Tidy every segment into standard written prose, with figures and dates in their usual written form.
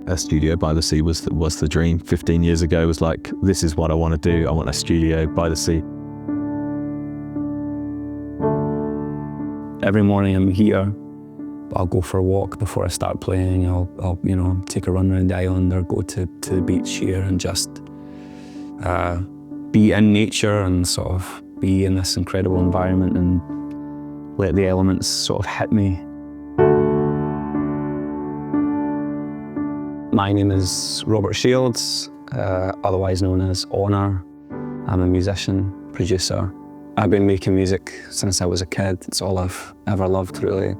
a studio by the sea was the dream. 15 years ago was like, this is what I want to do. I want a studio by the sea. Every morning I'm here. I'll go for a walk before I start playing. I'll take a run around the island or go to the beach here and just be in nature and sort of be in this incredible environment and let the elements sort of hit me. My name is Robert Shields, otherwise known as Honor. I'm a musician, producer. I've been making music since I was a kid. It's all I've ever loved, really.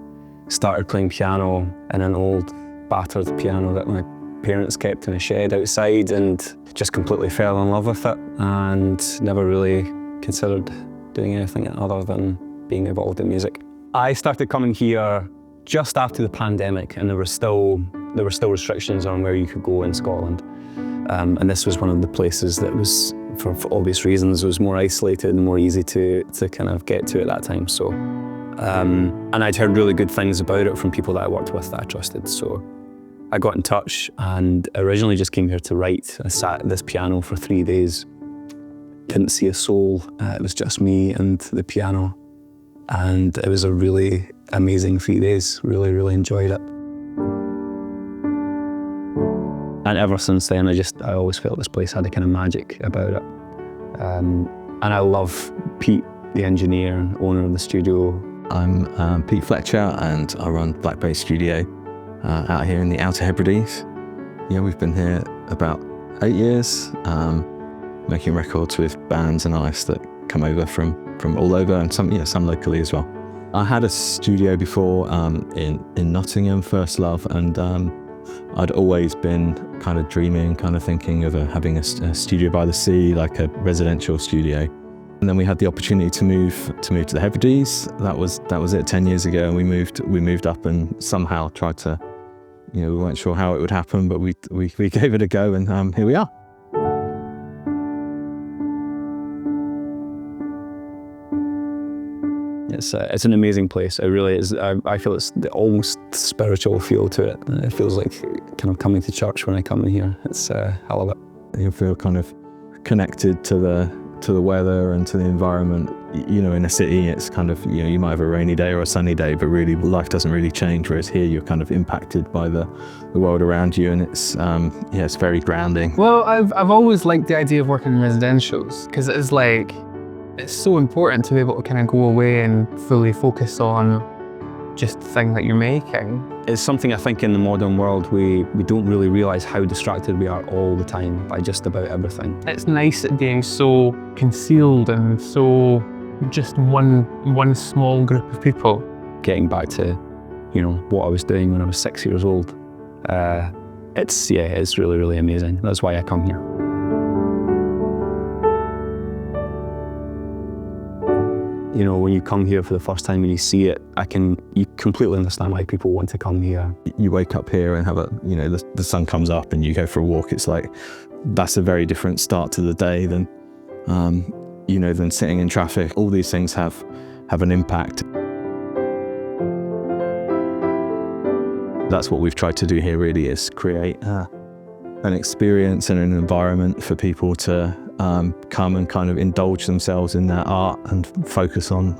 Started playing piano in an old battered piano that my parents kept in a shed outside, and just completely fell in love with it and never really considered doing anything other than being involved in music. I started coming here just after the pandemic, and there were still restrictions on where you could go in Scotland. And this was one of the places that was, for obvious reasons, was more isolated and more easy to kind of get to at that time. So, and I'd heard really good things about it from people that I worked with that I trusted. So I got in touch and originally just came here to write. I sat at this piano for 3 days, didn't see a soul. It was just me and the piano. And it was a really amazing 3 days. Really, really enjoyed it. And ever since then, I always felt this place had a kind of magic about it. And I love Pete, the engineer and owner of the studio. I'm Pete Fletcher, and I run Black Bay Studio out here in the Outer Hebrides. Yeah, we've been here about 8 years, making records with bands and artists that come over from all over, and some locally as well. I had a studio before in Nottingham, First Love, and I'd always been kind of dreaming, kind of thinking of having a studio by the sea, like a residential studio. And then we had the opportunity to move to the Hebrides. That was it 10 years ago, and we moved up and somehow tried to, we weren't sure how it would happen, but we gave it a go, and here we are. It's an amazing place. It really is. I feel it's the almost spiritual feel to it. It feels like kind of coming to church when I come in here. I love it. You feel kind of connected to the weather and to the environment. In a city, it's kind of, you might have a rainy day or a sunny day, but really life doesn't really change. Whereas here, you're kind of impacted by the world around you, and it's very grounding. Well, I've always liked the idea of working in residentials, because it's so important to be able to kind of go away and fully focus on just the thing that you're making. It's something I think in the modern world we don't really realise how distracted we are all the time by just about everything. It's nice at being so concealed and so just one small group of people. Getting back to what I was doing when I was 6 years old, it's really, really amazing. That's why I come here. When you come here for the first time and you see it, you completely understand why people want to come here. You wake up here and have the sun comes up and you go for a walk. It's like, that's a very different start to the day than sitting in traffic. All these things have an impact. That's what we've tried to do here, really, is create an experience and an environment for people to come and kind of indulge themselves in their art and focus on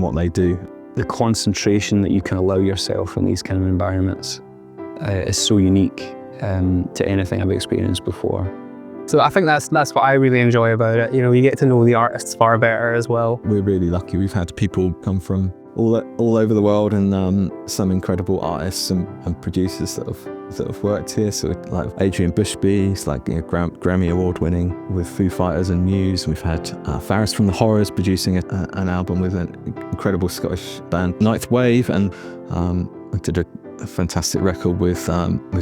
what they do. The concentration that you can allow yourself in these kind of environments is so unique to anything I've experienced before. So I think that's what I really enjoy about it. You get to know the artists far better as well. We're really lucky. We've had people come from all over the world, and some incredible artists and producers that have worked here. So like Adrian Bushby, he's like Grammy Award winning with Foo Fighters and Muse. We've had Faris from the Horrors producing an album with an incredible Scottish band, Ninth Wave, and I did a fantastic record with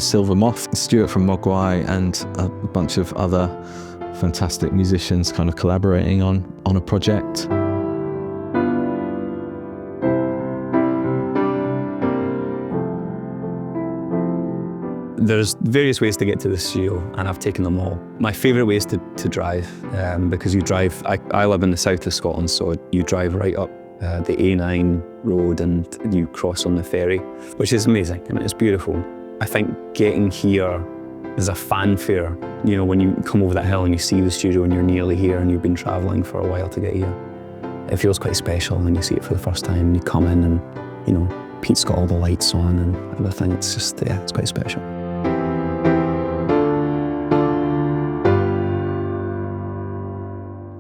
Silver Moth, Stuart from Mogwai, and a bunch of other fantastic musicians kind of collaborating on a project. There's various ways to get to the studio, and I've taken them all. My favourite way is to drive, because you drive, I live in the south of Scotland, so you drive right up the A9 road and you cross on the ferry, which is amazing. I mean, it's beautiful. I think getting here is a fanfare. You know, when you come over that hill and you see the studio and you're nearly here and you've been travelling for a while to get here, it feels quite special when you see it for the first time and you come in and, you know, Pete's got all the lights on and everything. It's just, yeah, it's quite special.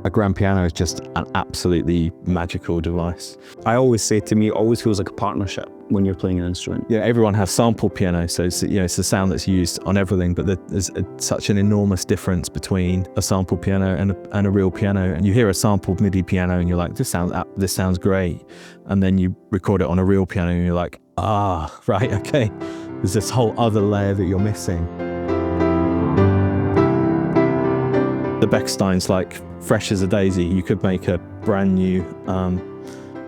A grand piano is just an absolutely magical device. I always say, to me, it always feels like a partnership when you're playing an instrument. Yeah, everyone has sample piano, so it's, you know, it's the sound that's used on everything, but there's such an enormous difference between a sample piano and a real piano. And you hear a sampled MIDI piano and you're like, this sounds great. And then you record it on a real piano and you're like, ah, right, okay. There's this whole other layer that you're missing. The Bechstein's like fresh as a daisy. You could make a brand new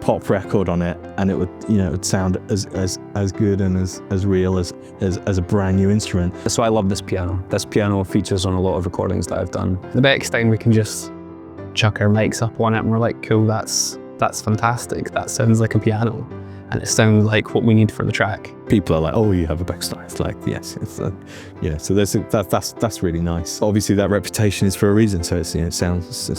pop record on it, and it would, you know, it would sound as good and as real as a brand new instrument. So I love this piano. This piano features on a lot of recordings that I've done. The Bechstein, we can just chuck our mics up on it and we're like, cool, that's fantastic. That sounds like a piano. And it sounds like what we need for the track. People are like, "Oh, you have a Bechstein." It's like, yes, it's yeah. So that's really nice. Obviously, that reputation is for a reason. So it's, you know, it's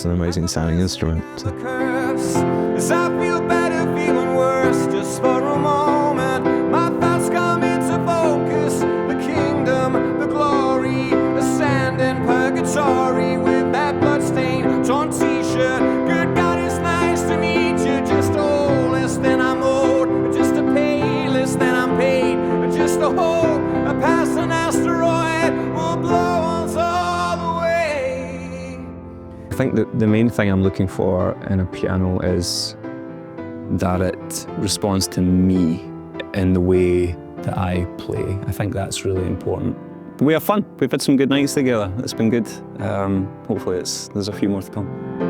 an amazing sounding instrument. The curse is I feel better, feeling worse, just for a moment. My thoughts come into focus. The kingdom, the glory, ascending purgatory with that bloodstained torn T-shirt. Good God, it's nice to meet you. Just a less than I'm owed, just a pay less than I'm paid, just a hope a passing asteroid will blow us all away. I think that the main thing I'm looking for in a piano is that it responds to me in the way that I play. I think that's really important. We have fun. We've had some good nights together. It's been good. Hopefully there's a few more to come.